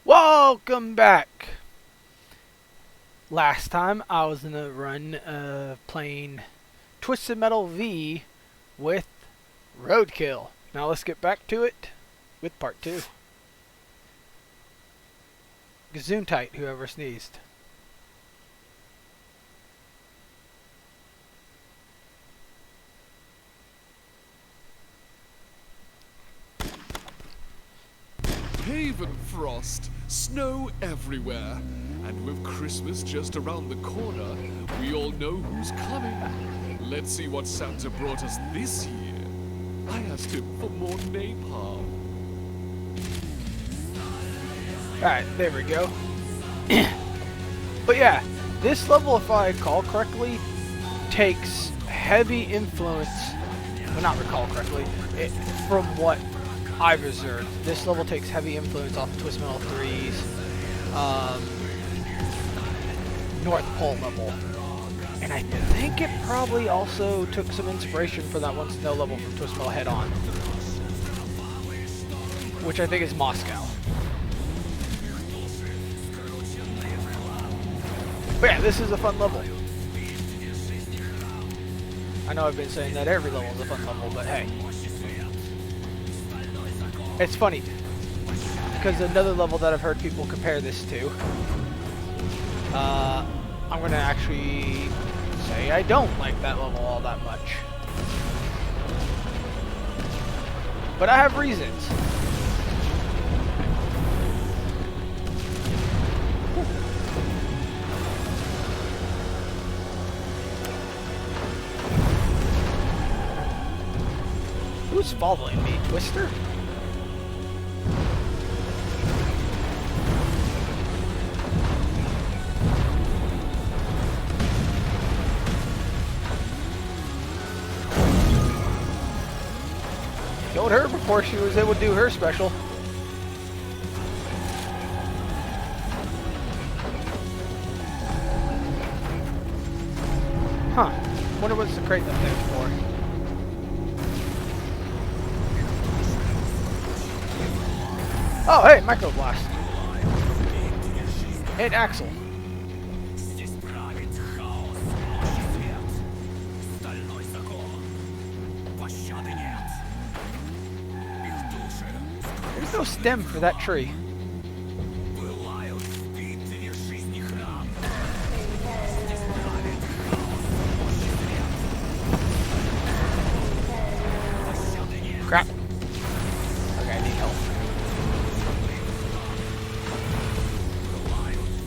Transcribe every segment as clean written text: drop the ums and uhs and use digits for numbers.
Welcome back! Last time I was in a run playing Twisted Metal V with Roadkill. Now let's get back to it with part 2. Gesundheit, whoever sneezed. Haven frost, snow everywhere, and with Christmas just around the corner, we all know who's coming. Let's see what Santa brought us this year. I asked him for more napalm. Alright, there we go. But yeah, this level, if I recall correctly, takes heavy influence, well, not recall correctly, from what I've observed. This level takes heavy influence off of Twisted Metal 3's North Pole level. And I think it probably also took some inspiration from that one snow level from Twisted Metal Head On, which I think is Moscow. But yeah, this is a fun level. I know I've been saying that every level is a fun level, but hey. It's funny, because another level that I've heard people compare this to, I'm going to actually say I don't like that level all that much. But I have reasons. Who's following me? Twister? Killed her before she was able to do her special. Huh. Wonder what's the crate up there for. Oh, hey, Microblast. And Axel. There's no stem for that tree. Crap. Okay, I need help.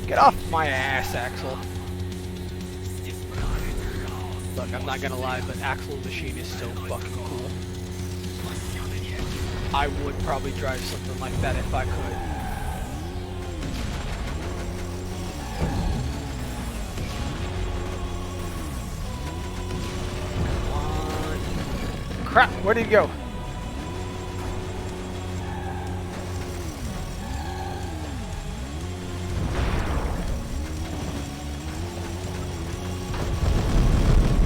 Get off my ass, Axel. Look, I'm not gonna lie, but Axel's machine is so fucking cool. I would probably drive something like that if I could. Crap, where did he go?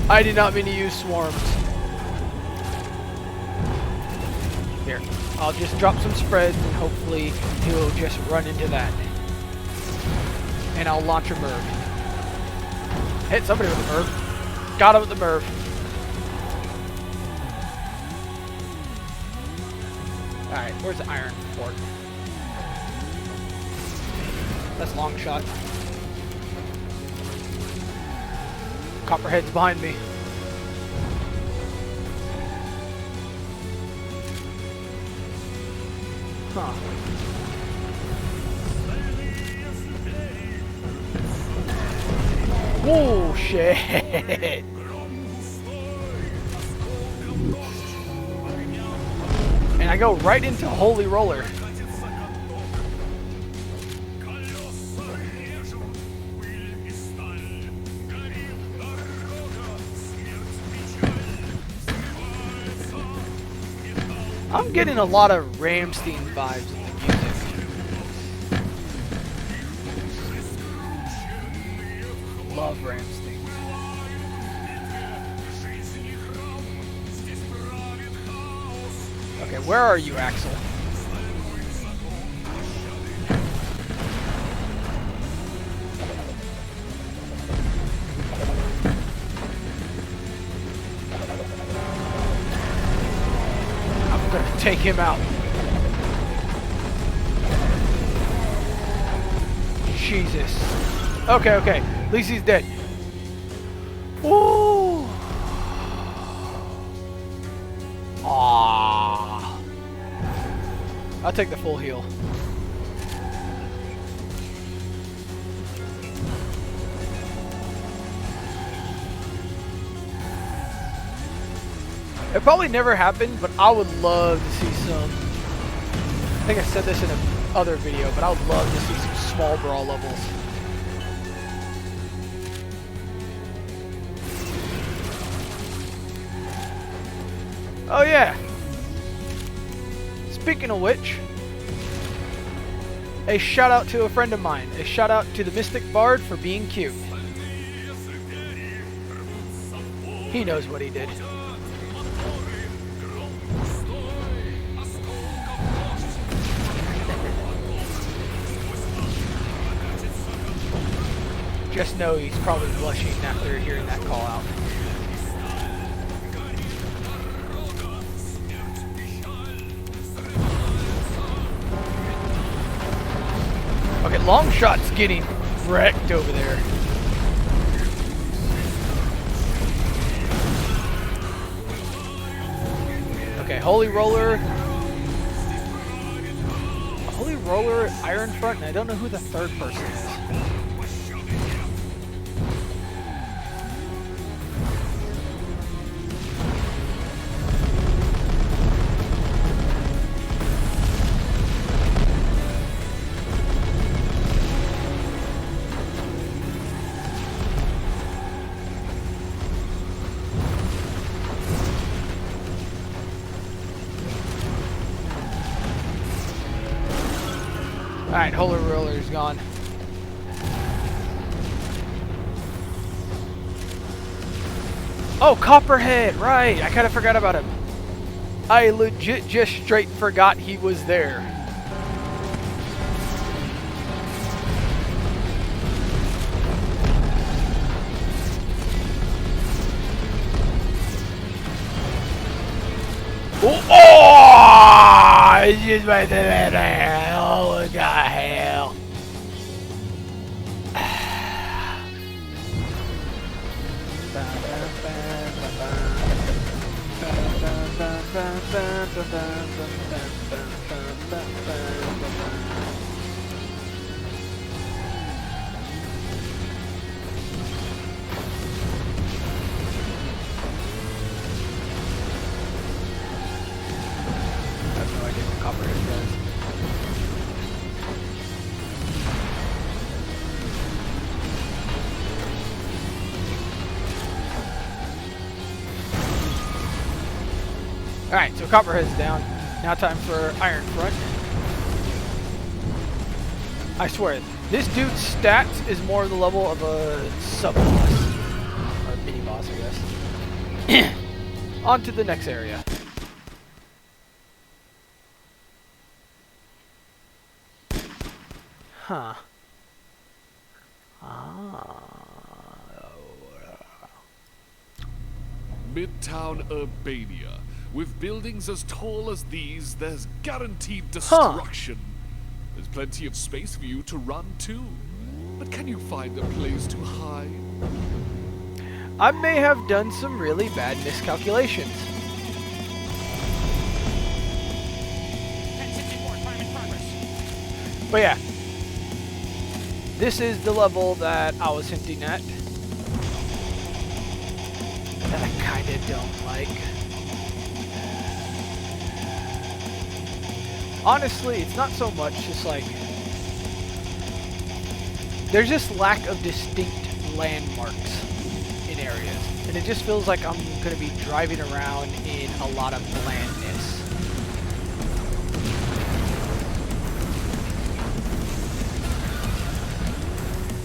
I did not mean to use swarms. Here, I'll just drop some spreads and hopefully he'll just run into that. And I'll launch a Merv. Hit somebody with a Merv. Got him with the Merv. Alright, where's the iron fort? That's long shot. Copperhead's behind me. Huh. Oh shit! And I go right into Holy Roller. I'm getting a lot of Ramstein vibes in the music. Love Ramstein. Okay, where are you, Axel? take him out. Jesus. Okay, okay. At least he's dead. Woo! Aww. I'll take the full heal. It probably never happened, but I would love to see some. I think I said this in another video, but I would love to see some small brawl levels. Oh yeah. Speaking of which, a shout out to a friend of mine. A shout out to the Mystic Bard for being cute. He knows what he did. Just know he's probably blushing after hearing that call out. Okay, long shot's getting wrecked over there. Okay, Holy Roller. Holy Roller, Iron Front, and I don't know who the third person is. Alright, Holy Roller's gone. Oh, Copperhead! Right, I kind of forgot about him. I legit just straight forgot he was there. Oh! It's just right there. Oh, God, hell. I have no idea what Copperhead does. Alright, so Copperhead's down. Now time for Iron Front. I swear, this dude's stats is more the level of a sub-boss. Or mini-boss, I guess. On to the next area. Huh. Midtown Urbania. With buildings as tall as these, there's guaranteed destruction. There's plenty of space for you to run too. But can you find a place to hide? I may have done some really bad miscalculations. But yeah, this is the level that I was hinting at. That I kinda don't like. Honestly, it's not so much just like... There's just lack of distinct landmarks in areas. And it just feels like I'm going to be driving around in a lot of blandness.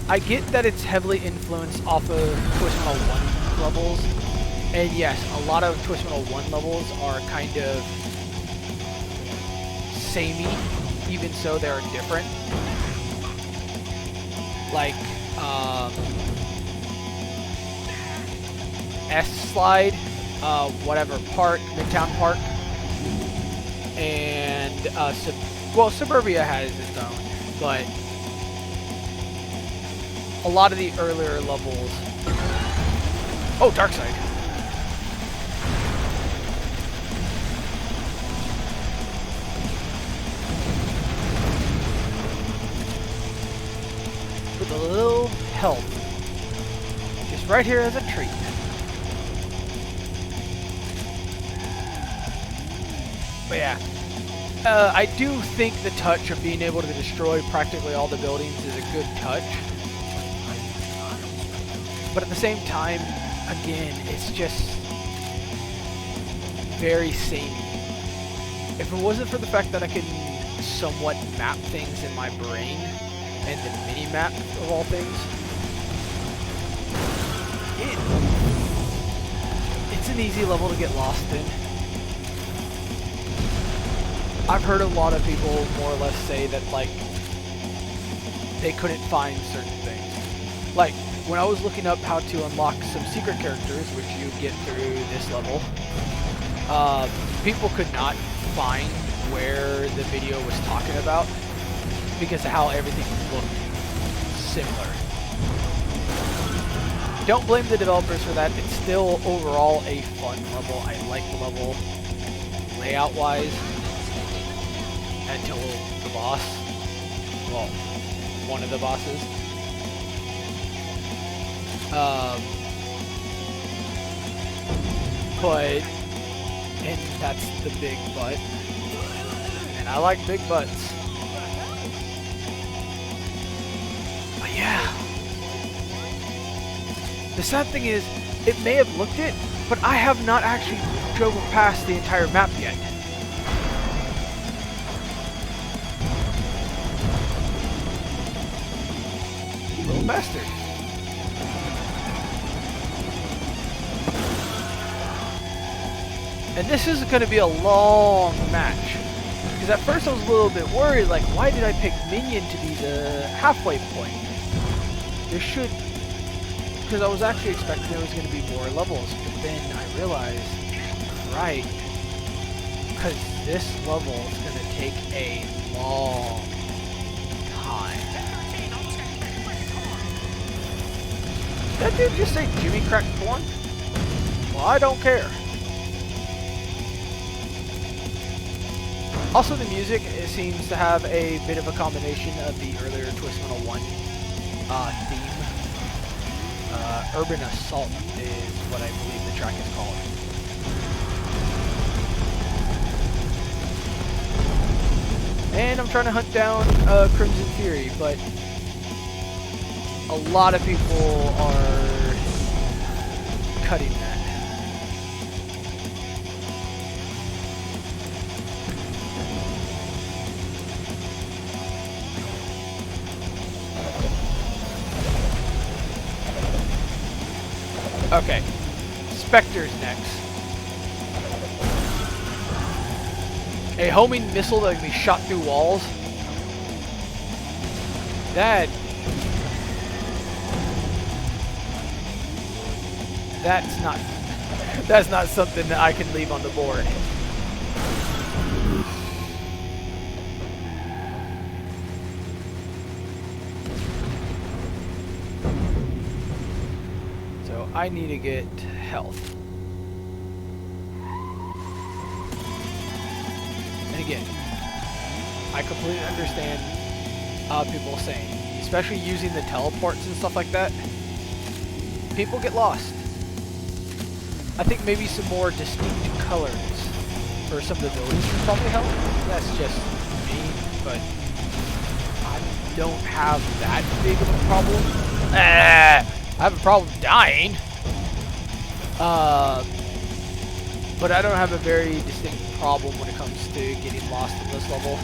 I get that it's heavily influenced off of Twist Metal 1 levels. And yes, a lot of Twist Metal 1 levels are kind of samey, even so they're different. Like, S-Slide, whatever, Park, Midtown Park. and well, Suburbia has its own, but a lot of the earlier levels. Oh, Darkside. With a little help, just right here as a treat. But yeah, I do think the touch of being able to destroy practically all the buildings is a good touch. But at the same time, again, it's just very samey. If it wasn't for the fact that I can somewhat map things in my brain, and the mini-map of all things, it's an easy level to get lost in. I've heard a lot of people more or less say that, like, they couldn't find certain things. Like, when I was looking up how to unlock some secret characters, which you get through this level, people could not find where the video was talking about because of how everything looked similar. Don't blame the developers for that. It's still overall a fun level. I like the level layout-wise until the boss. Well, one of the bosses. But, and that's the big butt. And I like big butts. But yeah. The sad thing is, it may have looked it, but I have not actually driven past the entire map yet. You little bastard. And this is going to be a long match. Because at first I was a little bit worried, like, why did I pick Minion to be the halfway point? There should... Because I was actually expecting there was going to be more levels. But then I realized, right, because this level is going to take a long time. Did that dude just say Jimmy cracked corn? Well, I don't care. Also, the music, it seems to have a bit of a combination of the earlier Twist 101 theme. Urban Assault is what I believe the track is called. And I'm trying to hunt down Crimson Fury, but a lot of people are cutting that. Okay, Spectre's next. A homing missile that can be shot through walls. That's not something that I can leave on the board. So I need to get health. And again, I completely understand people saying, especially using the teleports and stuff like that, people get lost. I think maybe some more distinct colors for some of the buildings would probably help. That's just me, but I don't have that big of a problem. I have a problem dying. But I don't have a very distinct problem when it comes to getting lost in this level.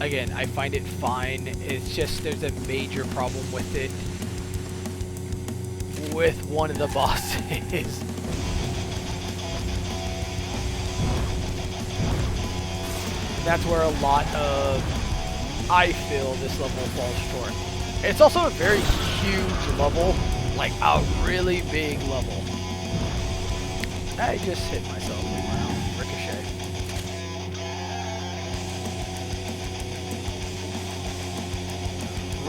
Again, I find it fine. It's just there's a major problem with it. With one of the bosses. And that's where a lot of, I feel, this level falls short. It's also a very huge level, like a really big level. I just hit myself with my own ricochet.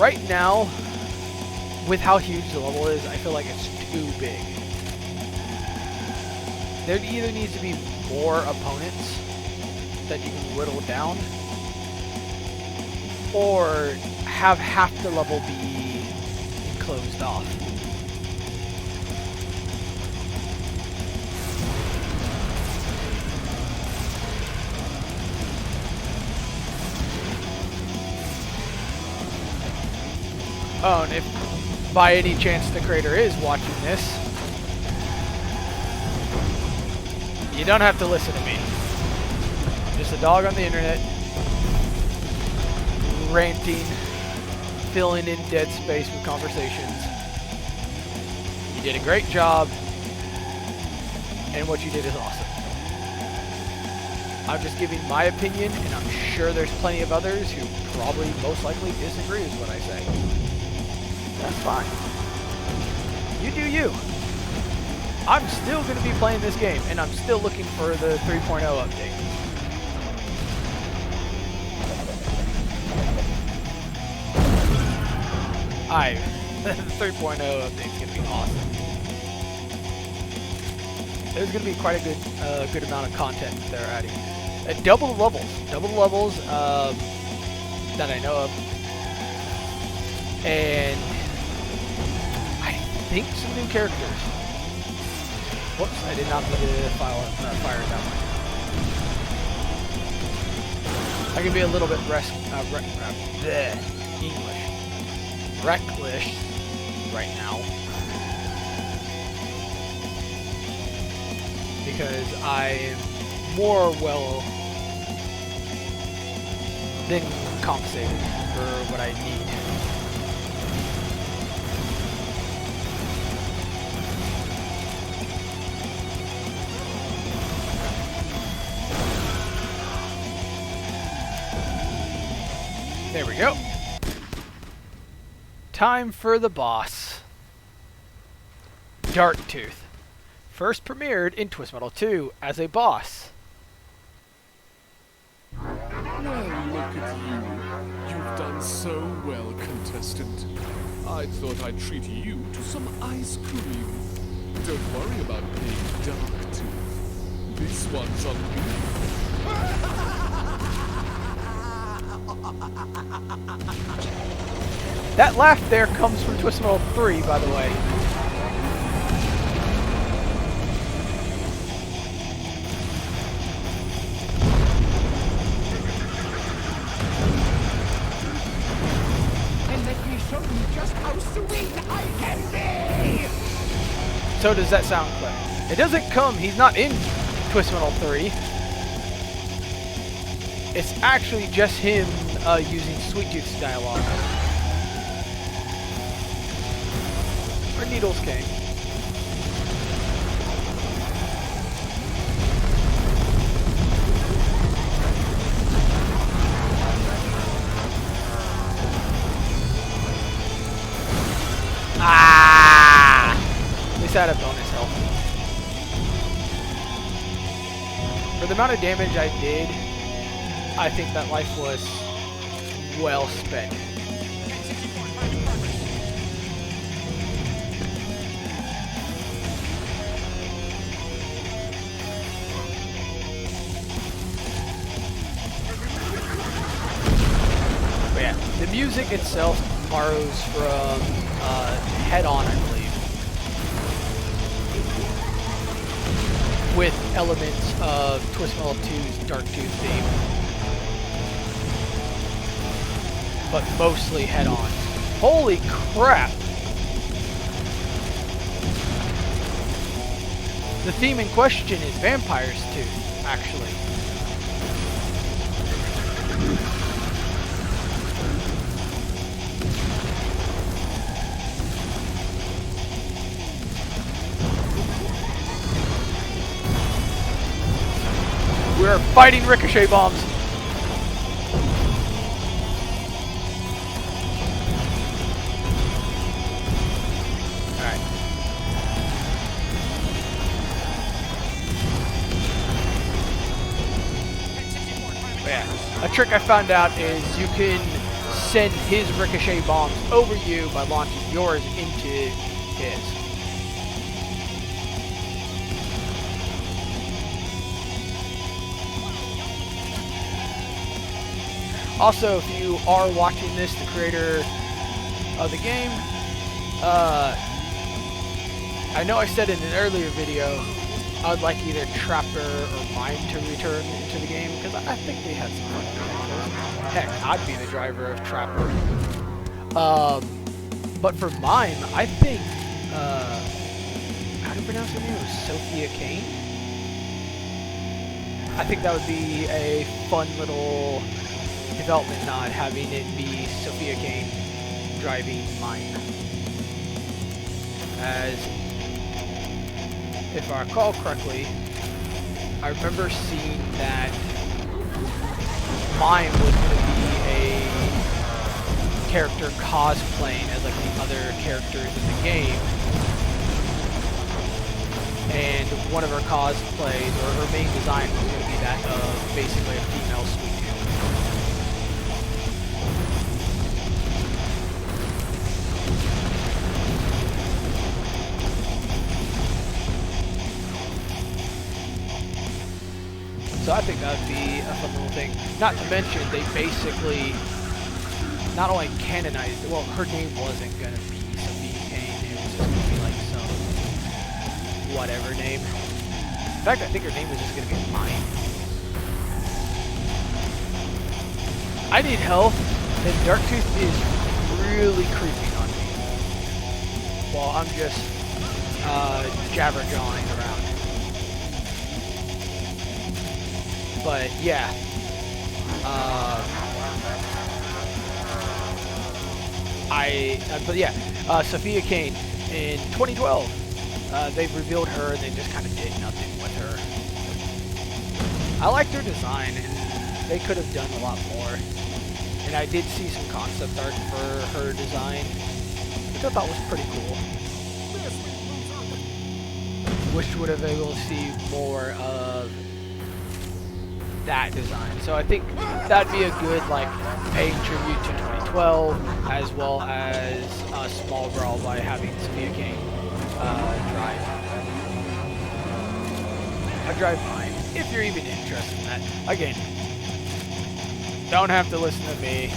right now, with how huge the level is, I feel like it's too big. There either needs to be more opponents that you can whittle down, or have half the level be closed off. Oh, and if by any chance the creator is watching this, you don't have to listen to me. I'm just a dog on the internet, ranting, filling in dead space with conversations. You did a great job, and what you did is awesome. I'm just giving my opinion, and I'm sure there's plenty of others who probably most likely disagree with what I say. That's fine. You do you. I'm still going to be playing this game, and I'm still looking for the 3.0 update. The 3.0 update is going to be awesome. There's going to be quite a good amount of content that they're adding. Double the levels that I know of, and I think some new characters. Whoops, I did not mean to fire it that way. I can be a little bit reckless right now, because I'm more well than compensated for what I need. There we go. Time for the boss. Darktooth. First premiered in Twist Model 2 as a boss. Well, look at you. You've done so well, contestant. I thought I'd treat you to some ice cream. Don't worry about being Darktooth. This one's on me. That laugh there comes from Twist Model 3, by the way. And let me show you just how sweet I can be! So does that sound clip. It doesn't come, he's not in Twist Model 3. It's actually just him using Sweet Tooth's dialogue. Where Needles came. Ah! At least I had a bonus health. For the amount of damage I did, I think that life was well spent. But yeah, the music itself borrows from Head On, I believe, with elements of Twist Model 2's Darktooth theme, but mostly Head On. Holy crap! The theme in question is Vampire's Tooth, actually. We're fighting ricochet bombs. Alright. Yeah. A trick I found out is you can send his ricochet bombs over you by launching yours into his. Also, if you are watching this, the creator of the game, I know I said in an earlier video I would like either Trapper or Mime to return into the game, because I think they had some fun doing those. Heck, I'd be the driver of Trapper. But for Mime, I think, how do you pronounce her name? It was Sophia Kane? I think that would be a fun little development nod, having it be Sophia Kane driving Mime. As, if I recall correctly, I remember seeing that Mime was going to be a character cosplaying as like the other characters in the game. And one of her cosplays, or her main design, was going to be that of basically a female Sweet Tooth. So I think that would be a fun little thing. Not to mention, they basically not only canonized, well, her name wasn't going to be Sophia Kane, it was just going to be like some whatever name. In fact, I think her name was just going to be Mine. I need help, and Darktooth is really creeping on me while I'm just jabber-jawing around. But yeah, Sophia Kane in 2012, they've revealed her and they just kind of did nothing with her. I liked her design, and they could have done a lot more. And I did see some concept art for her design, which I thought was pretty cool. Wish would have been able to see more of that design. So I think that'd be a good like paying tribute to 2012, as well as a small brawl by having Sophia Kane drive mine, if you're even interested in that. Again, don't have to listen to me.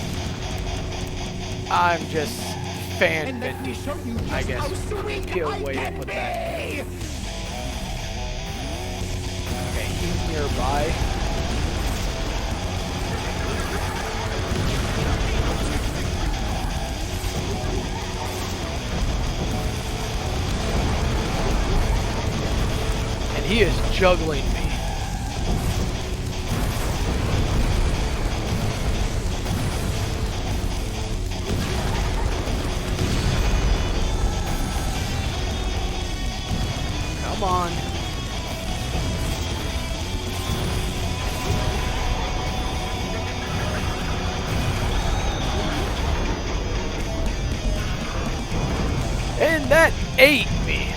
I'm just fan venting, I guess. Be a way to put that. Okay, he's nearby. He is juggling me. Come on. And that ate me.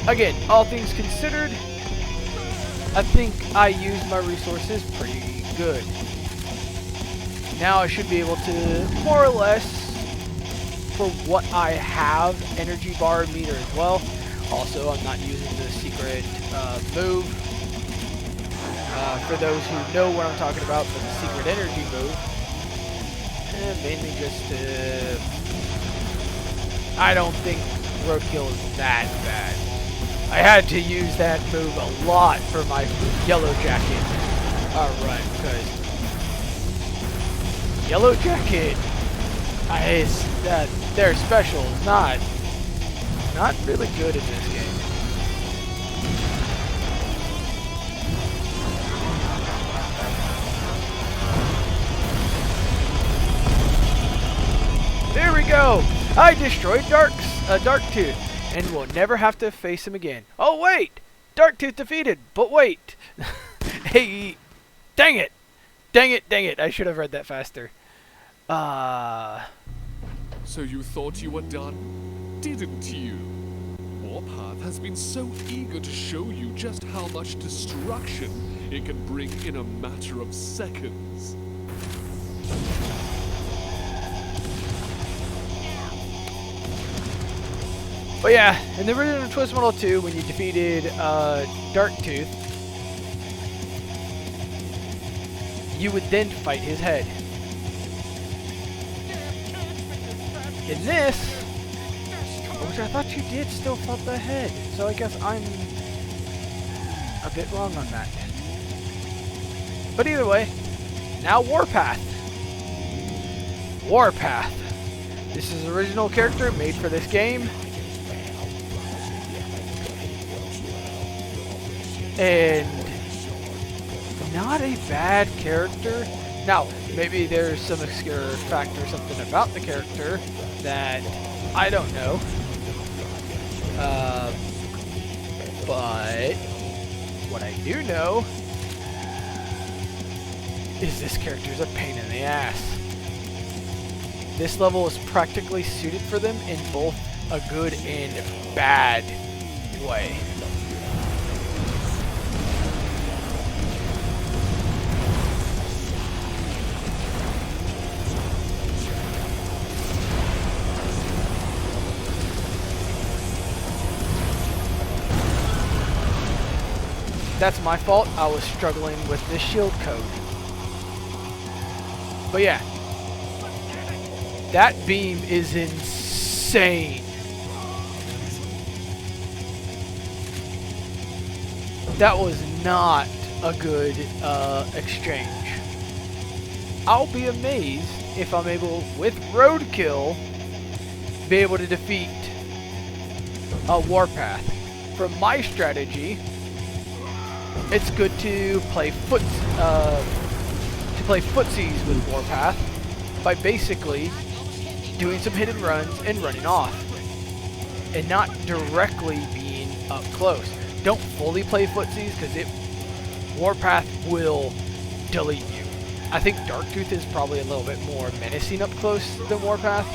Again, all things considered, I think I used my resources pretty good. Now I should be able to, more or less, for what I have, energy bar meter as well. Also, I'm not using the secret move. For those who know what I'm talking about, for the secret energy move. And mainly just to... I don't think Roadkill is that bad. I had to use that move a lot for my Yellow Jacket run, because Yellow Jacket, their special is not really good in this game. There we go! I destroyed Darktooth, and we'll never have to face him again. Oh wait! Darktooth defeated, but wait! Hey, dang it! Dang it, I should have read that faster. So you thought you were done, didn't you? Warpath has been so eager to show you just how much destruction it can bring in a matter of seconds. But yeah, in the original Twist Model 2, when you defeated Darktooth, you would then fight his head. In this, which I thought you did still fight the head, so I guess I'm a bit wrong on that. But either way, now Warpath. Warpath. This is the original character made for this game. And not a bad character. Now, maybe there's some obscure factor or something about the character that I don't know. But what I do know is this character is a pain in the ass. This level is practically suited for them in both a good and bad way. That's my fault. I was struggling with this shield code. But yeah, that beam is insane. That was not a good exchange. I'll be amazed if I'm able, with Roadkill, be able to defeat a Warpath. From my strategy, it's good to play footsies with Warpath by basically doing some hit and runs and running off, and not directly being up close. Don't fully play footsies because Warpath will delete you. I think Darktooth is probably a little bit more menacing up close than Warpath,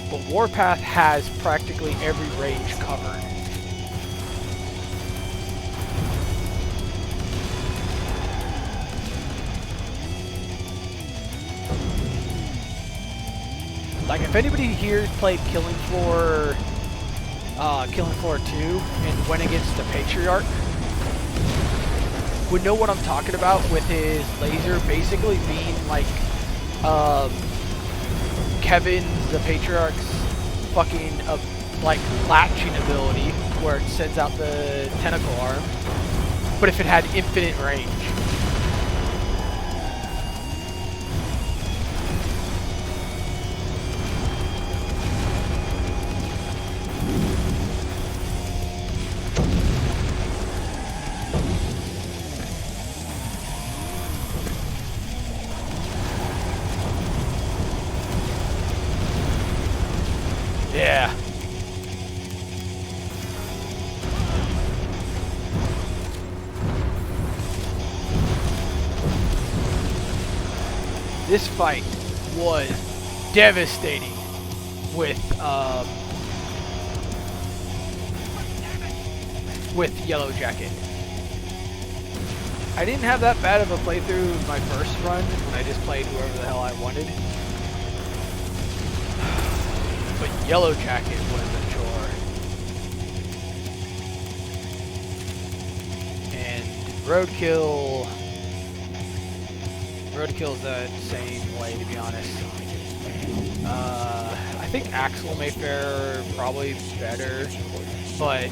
but Warpath has practically every range covered. Like, if anybody here played Killing Floor 2 and went against the Patriarch, would know what I'm talking about with his laser basically being like Kevin's, the Patriarch's fucking like latching ability where it sends out the tentacle arm, but if it had infinite range. Yeah. This fight was devastating with Yellow Jacket. I didn't have that bad of a playthrough in my first run when I just played whoever the hell I wanted. But Yellow Jacket was a chore. And Roadkill's the same way, to be honest. I think Axel may fare probably better, but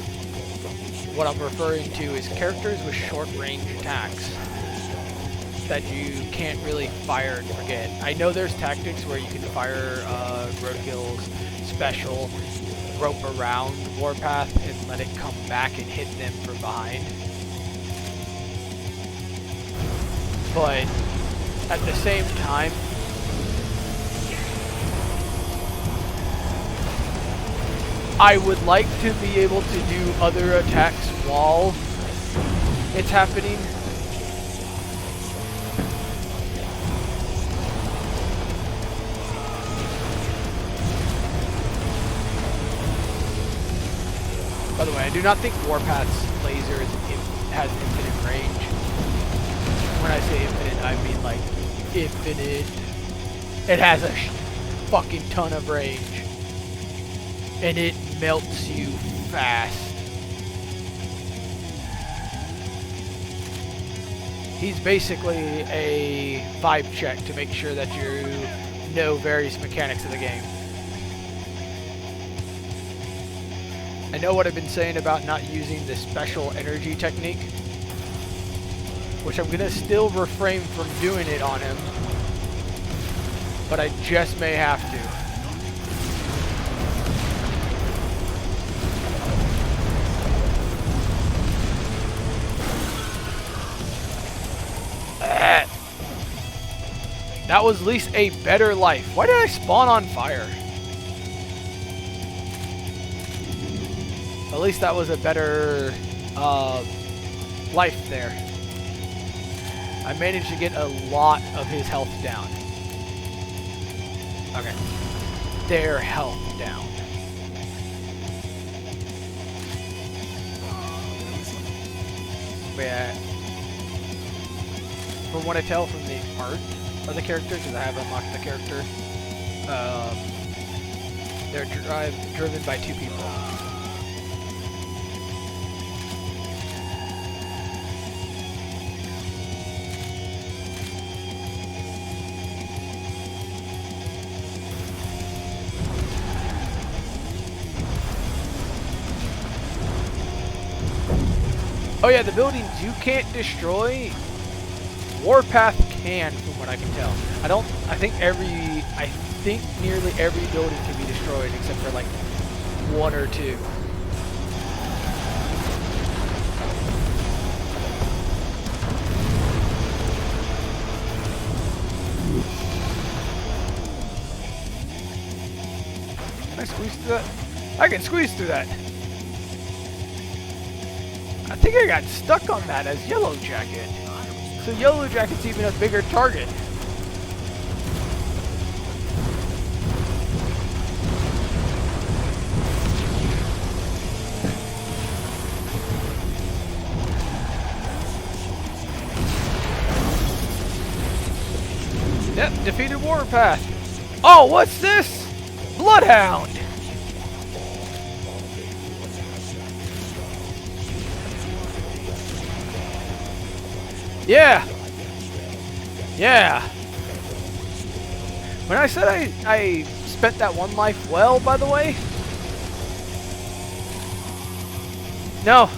what I'm referring to is characters with short range attacks that you can't really fire and forget. I know there's tactics where you can fire Roadkill's special, rope around Warpath and let it come back and hit them from behind. But at the same time, I would like to be able to do other attacks while it's happening. By the way, I do not think Warpath's laser has infinite range. When I say infinite, I mean like infinite. It has a fucking ton of range. And it melts you fast. He's basically a vibe check to make sure that you know various mechanics of the game. I know what I've been saying about not using the special energy technique, which I'm gonna still refrain from doing it on him, but I just may have to. That was at least a better life. Why did I spawn on fire? At least that was a better life there. I managed to get a lot of his health down. Okay. Their health down. Yeah. From what I tell from the art of the character, because I have unlocked the character, they're driven by two people. Oh yeah, the buildings you can't destroy, Warpath can, from what I can tell. I think nearly every building can be destroyed except for like one or two. Can I squeeze through that? I can squeeze through that. I think I got stuck on that as Yellow Jacket. So Yellow Jacket's even a bigger target. Yep, defeated Warpath. Oh, what's this? Bloodhound. Yeah. Yeah. When I said I spent that one life well, by the way. No.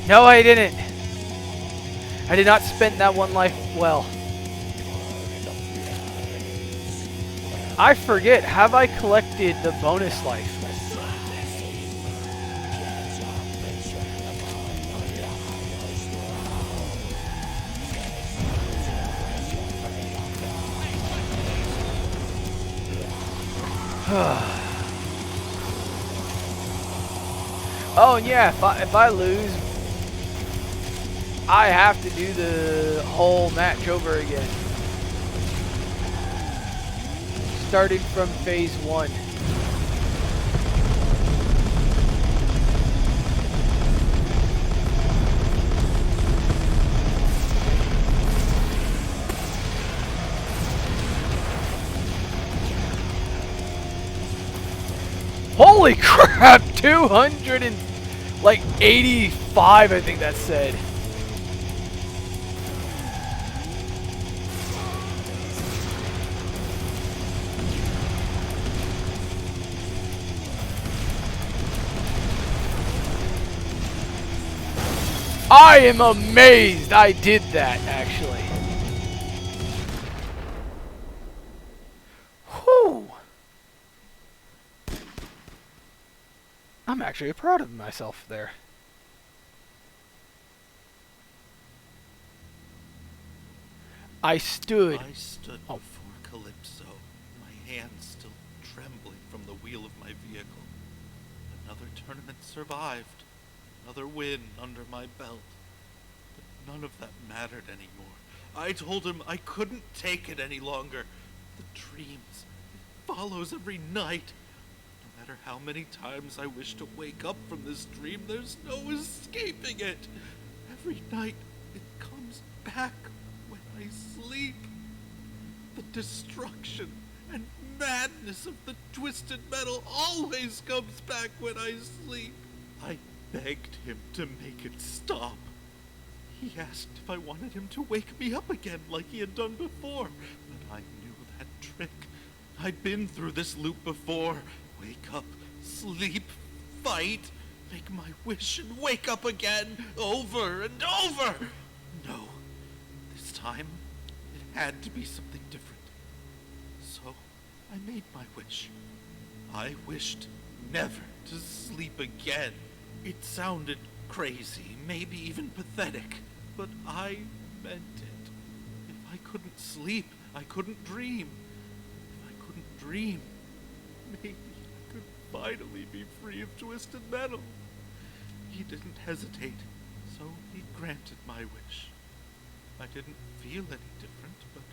No, I didn't. I did not spend that one life well. I forget, have I collected the bonus life? Oh yeah, if I lose, I have to do the whole match over again. Starting from phase 1. Holy crap, 285 I think that said. I am amazed I did that, actually. Whew. I'm actually proud of myself there. I stood before Calypso, my hands still trembling from the wheel of my vehicle. Another tournament survived. Another win under my belt. But none of that mattered anymore. I told him I couldn't take it any longer. The dreams, it follows every night. No matter how many times I wish to wake up from this dream, there's no escaping it. Every night, it comes back when I sleep. The destruction and madness of the twisted metal always comes back when I sleep. I begged him to make it stop. He asked if I wanted him to wake me up again like he had done before, but I knew that trick. I'd been through this loop before. Wake up, sleep, fight, make my wish and wake up again, over and over. No, this time it had to be something different. So I made my wish. I wished never to sleep again. It sounded crazy, maybe even pathetic, but I meant it. If I couldn't sleep, I couldn't dream. If I couldn't dream, maybe I could finally be free of twisted metal. He didn't hesitate, so he granted my wish. I didn't feel any different, but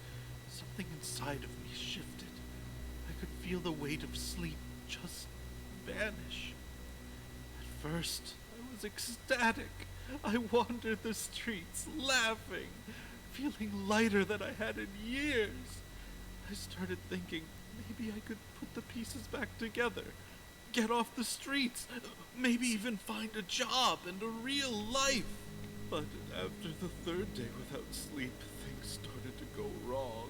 something inside of me shifted. I could feel the weight of sleep just vanish. At first, I was ecstatic. I wandered the streets, laughing, feeling lighter than I had in years. I started thinking maybe I could put the pieces back together, get off the streets, maybe even find a job and a real life. But after the third day without sleep, things started to go wrong.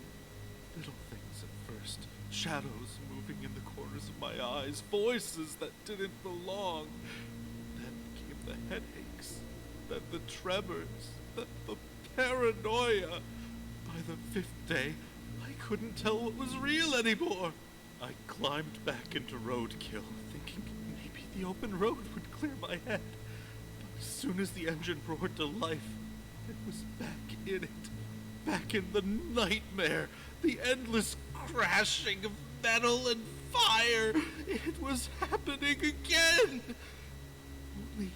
Little things at first, shadows moving in the corners of my eyes, voices that didn't belong. Then came the headaches, then the tremors, then the paranoia. By the fifth day, I couldn't tell what was real anymore. I climbed back into Roadkill, thinking maybe the open road would clear my head. But as soon as the engine roared to life, I was back in it. Back in the nightmare, the endless crashing of metal and fire. It was happening again. Only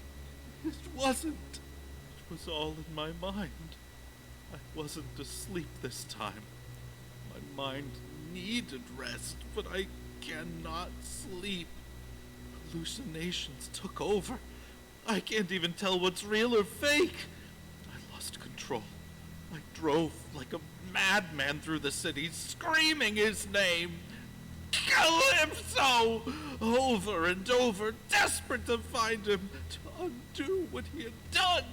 it wasn't. It was all in my mind. I wasn't asleep this time. My mind needed rest, but I cannot sleep. Hallucinations took over. I can't even tell what's real or fake. I lost control. I drove like a madman through the city, screaming his name. Calypso! Over and over, desperate to find him, to undo what he had done.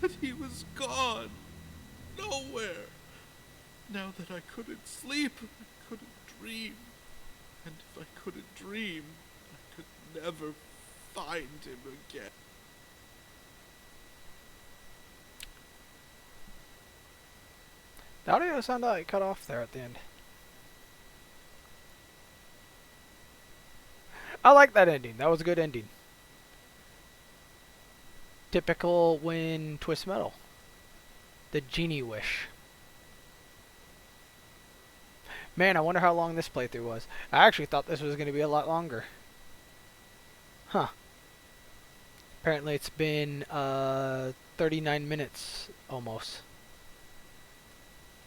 But he was gone. Nowhere. Now that I couldn't sleep, I couldn't dream. And if I couldn't dream, I could never find him again. The audio sounded like it cut off there at the end. I like that ending. That was a good ending. Typical when Twist Metal. The genie wish. Man, I wonder how long this playthrough was. I actually thought this was going to be a lot longer. Huh. Apparently it's been 39 minutes almost.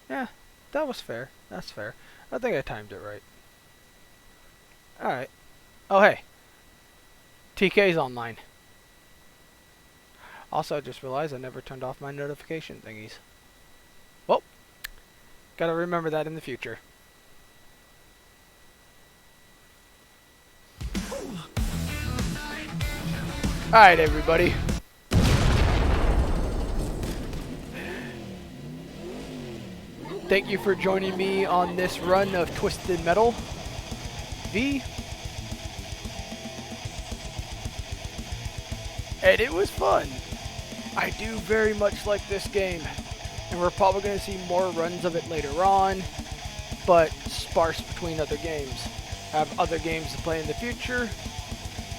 Yeah, that was fair. That's fair. I think I timed it right. Alright. Oh, hey. TK's online. Also, I just realized I never turned off my notification thingies. Well, gotta remember that in the future. Alright, everybody. Thank you for joining me on this run of Twisted Metal V. And it was fun. I do very much like this game. And we're probably going to see more runs of it later on, but sparse between other games. I have other games to play in the future,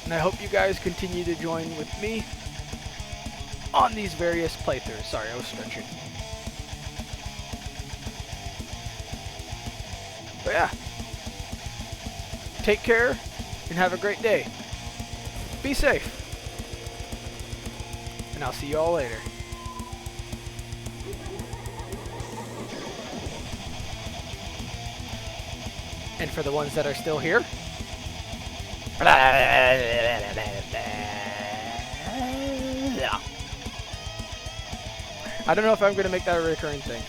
and I hope you guys continue to join with me on these various playthroughs. Sorry, I was stretching. But yeah, take care and have a great day. Be safe. And I'll see you all later. And for the ones that are still here, I don't know if I'm going to make that a recurring thing.